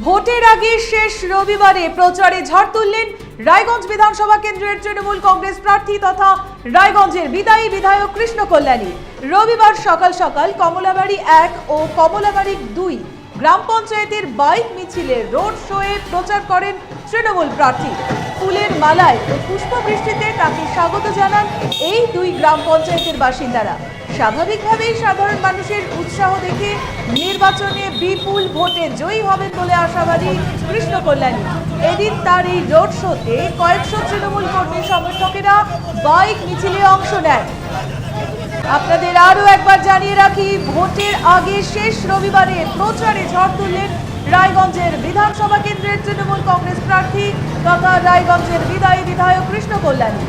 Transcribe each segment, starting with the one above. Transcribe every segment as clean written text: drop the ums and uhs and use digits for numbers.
ভোটের আগে শেষ রবিবারে প্রচারে ঝড় তুললেন রায়গঞ্জ বিধানসভা কেন্দ্রের তৃণমূল কংগ্রেস প্রার্থী তথা রায়গঞ্জের বিদায়ী বিধায়ক কৃষ্ণ কল্যাণী। রবিবার সকাল সকাল কমলাবাড়ি 1 ও কমলাবাড়ি 2 গ্রাম পঞ্চায়েতের বাইক মিছিলে রোড শোয়ে প্রচার করেন তৃণমূল প্রার্থী। ফুলের মালায় ও পুষ্পবৃষ্টিতে তাকে স্বাগত জানান এই 2 গ্রাম পঞ্চায়েতের বাসিন্দারা। স্বাভাবিকভাবেই সাধারণ মানুষের উৎসাহ দেখে নির্বাচনে বিপুল ভোটে জয়ী হবেন বলে আশাবাদী কৃষ্ণ কল্যাণী। এদিন তার এই রোড শোতে কয়েকশো তৃণমূল কর্মী সমর্থকেরা বাইক মিছিলে অংশ নেয়। আপনাদের আরো একবার জানিয়ে রাখি, ভোটের আগে শেষ রবিবারে প্রচারে ঝড় তুললেন রায়গঞ্জের বিধানসভা কেন্দ্রের তৃণমূল কংগ্রেস প্রার্থী তথা রায়গঞ্জের বিদায়ী বিধায়ক কৃষ্ণ কল্যাণী।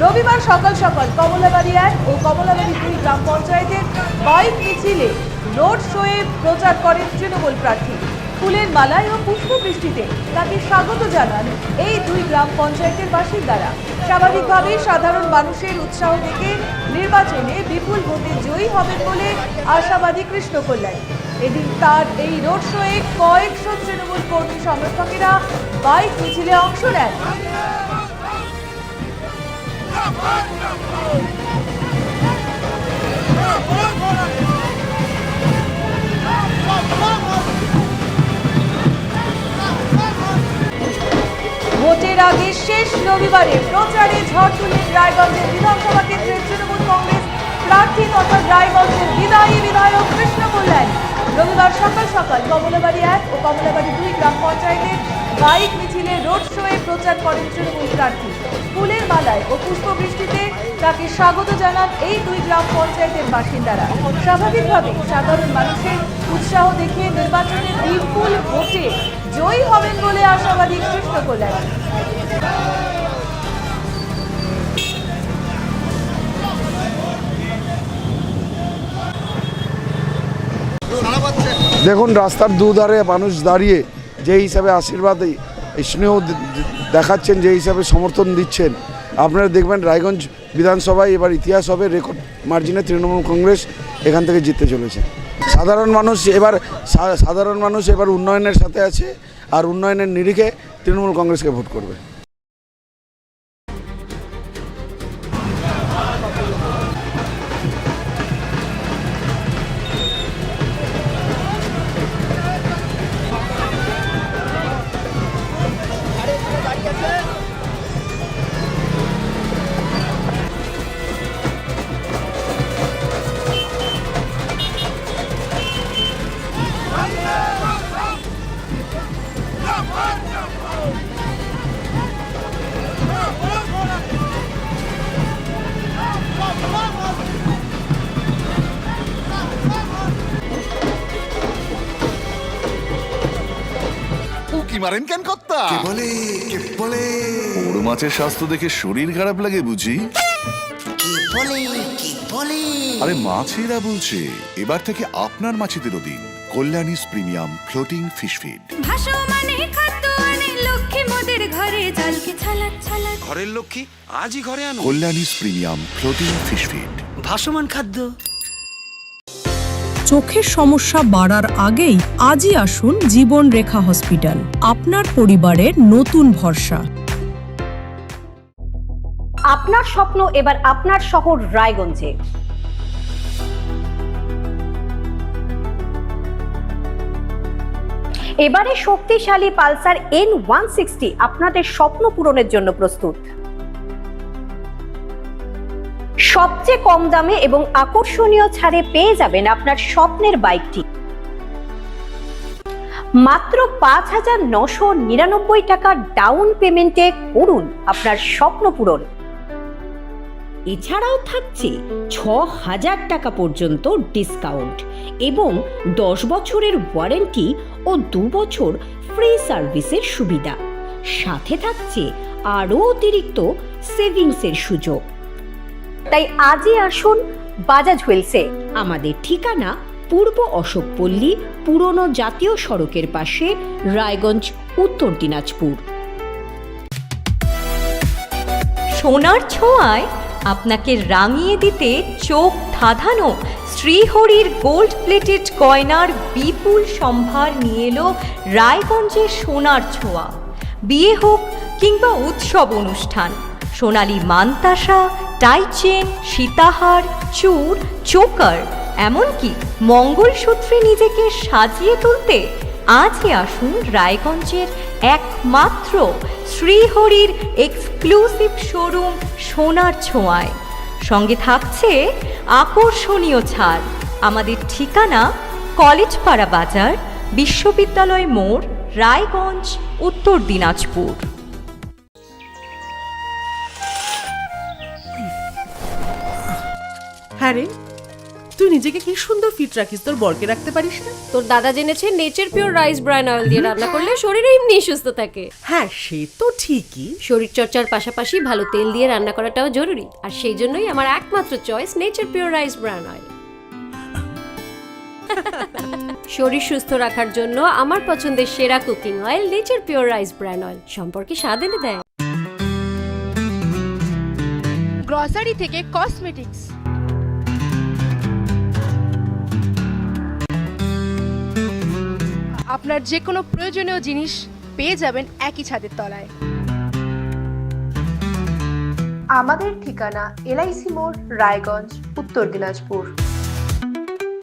রবিবার সকাল সকাল কমলাবাড়ি 1 ও কমলাবাড়ি 2 গ্রাম পঞ্চায়েতের বাইক মিছিলে রোড শোয়ে প্রচার করেন তৃণমূল প্রার্থী। ফুলের মালায় ও পুষ্পবৃষ্টিতে তাকে স্বাগত জানান এই 2 গ্রাম পঞ্চায়েতের বাসিন্দারা। স্বাভাবিকভাবেই সাধারণ মানুষের উৎসাহ দেখে নির্বাচনে বিপুল ভোটে জয়ী হবেন বলে আশাবাদী কৃষ্ণ কল্যাণী। এদিন তার এই রোড শোয়ে কয়েকশো তৃণমূল কর্মী সমর্থকেরা বাইক মিছিলে অংশ নেন। ভোটের আগে শেষ রবিবারে প্রচারে ঝড় তুললেন রায়গঞ্জের বিধানসভা কেন্দ্রের তৃণমূল কংগ্রেস প্রার্থী তথা রায়গঞ্জের বিদায়ী বিধায়ক কৃষ্ণ কল্যাণী। রবিবার সকাল সকাল কমলাবাড়ি 1 ও কমলাবাড়ি 2 গ্রাম পঞ্চায়েতের বাইক মিছিলে রোড শোয়ে প্রচার করেন তৃণমূল প্রার্থী। ফুলের মালায় ও পুষ্পবৃষ্টিতে তাকে স্বাগত জানান এই 2 গ্রাম পঞ্চায়েতের বাসিন্দারা। স্বাভাবিকভাবে সাধারণ মানুষের উৎসাহ দেখে নির্বাচনে বিপুল ভোটে জয়ী হবেন বলে আশাবাদী কৃষ্ণ কল্যাণী। দেখুন, রাস্তার দুধারে মানুষ দাঁড়িয়ে যে হিসাবে আশীর্বাদ স্নেহ দেখাচ্ছেন, যে হিসাবে সমর্থন দিচ্ছেন, আপনারা দেখবেন রায়গঞ্জ বিধানসভায় এবার ইতিহাস হবে। রেকর্ড মার্জিনে তৃণমূল কংগ্রেস এখান থেকে জিততে চলেছে। সাধারণ মানুষ এবার উন্নয়নের সাথে আছে, আর উন্নয়নের নিরিখে তৃণমূল কংগ্রেসকে ভোট করবে। মারেন কেন কর্তা? বড় মাছের স্বাস্থ্য দেখে শরীর খারাপ লাগে বুঝি? আরে মাছেরা বলছে, এবার থেকে আপনার মাছেদেরও দিন কল্যাণীস প্রিমিয়াম ফ্লোটিং ফিশ ফিড। ঘরের লক্ষ্মী আজই ঘরে আনো কল্যাণীস প্রিমিয়াম ফ্লোটিং ফিশ ফিড, ভাসমান খাদ্য। চোখের সমস্যা বাড়ার আগেই আজই আসুন জীবন রেখা হসপিটাল, আপনার পরিবারের নতুন ভরসা। আপনার স্বপ্ন এবার আপনার শহর রায়গঞ্জে। এবারে শক্তিশালী পালসার N160 আপনাদের স্বপ্ন পূরণের জন্য প্রস্তুত। সবচেয়ে কম দামে এবং আকর্ষণীয় ছাড়ে পেয়ে যাবেন আপনার স্বপ্নের বাইকটি। মাত্র 5,999 টাকা ডাউন পেমেন্টে করুন আপনার স্বপ্ন পূরণ। এছাড়াও থাকছে 6,000 টাকা পর্যন্ত ডিসকাউন্ট এবং 10 বছরের ওয়ারেন্টি ও 2 বছর ফ্রি সার্ভিসের সুবিধা। সাথে থাকছে আরও অতিরিক্ত সেভিংসের সুযোগ। তাই আজই আসুন বাজাজ হুইলসে। আমাদের ঠিকানা পূর্ব অশোকপল্লী, পুরনো জাতীয় সড়কের পাশে, রায়গঞ্জ, উত্তর দিনাজপুর। সোনার ছোঁয়ায় আপনাকে রাঙিয়ে দিতে চোখ ধাঁধানো শ্রীহরির গোল্ড প্লেটেড গয়নার বিপুল সম্ভার নিয়ে এলো রায়গঞ্জের সোনার ছোঁয়া। বিয়ে হোক কিংবা উৎসব অনুষ্ঠান, সোনালী মানতাসা, টাইচেন, সীতাহার, চূড়, চোকার, এমনকি মঙ্গলসূত্রে নিজেকে সাজিয়ে তুলতে আজই আসুন রায়গঞ্জের একমাত্র শ্রীহরির এক্সক্লুসিভ শোরুম সোনার ছোঁয়ায়। সঙ্গে থাকছে আকর্ষণীয় ছাড়। আমাদের ঠিকানা কলেজপাড়া বাজার, বিশ্ববিদ্যালয় মোড়, রায়গঞ্জ, উত্তর দিনাজপুর। হ্যাঁ রে, তুই নিজেকে কি সুন্দর ফিট রাখিস, তোর বরকে রাখতে পারিস না? তোর দাদা জেনেছে nature pure rice bran oil দিয়ে রান্না করলে শরীর এমনি সুস্থ থাকে। হ্যাঁ, সে তো ঠিকই। শরীর চর্চার পাশাপাশি ভালো তেল দিয়ে রান্না করাটাও জরুরি, আর সেই জন্যই আমার একমাত্র choice nature pure rice bran oil. শরীর সুস্থ রাখার জন্য আমার পছন্দের সেরা cooking oil nature pure rice bran oil, সম্পর্কে স্বাদ এনে দেয়। গ্রসারি থেকে কসমেটিক্স, আপনার যে কোনো প্রয়োজনীয় জিনিস পেয়ে যাবেন একই ছাদের তলায়। আমাদের ঠিকানা LIC মোড়, রায়গঞ্জ, উত্তর দিনাজপুর।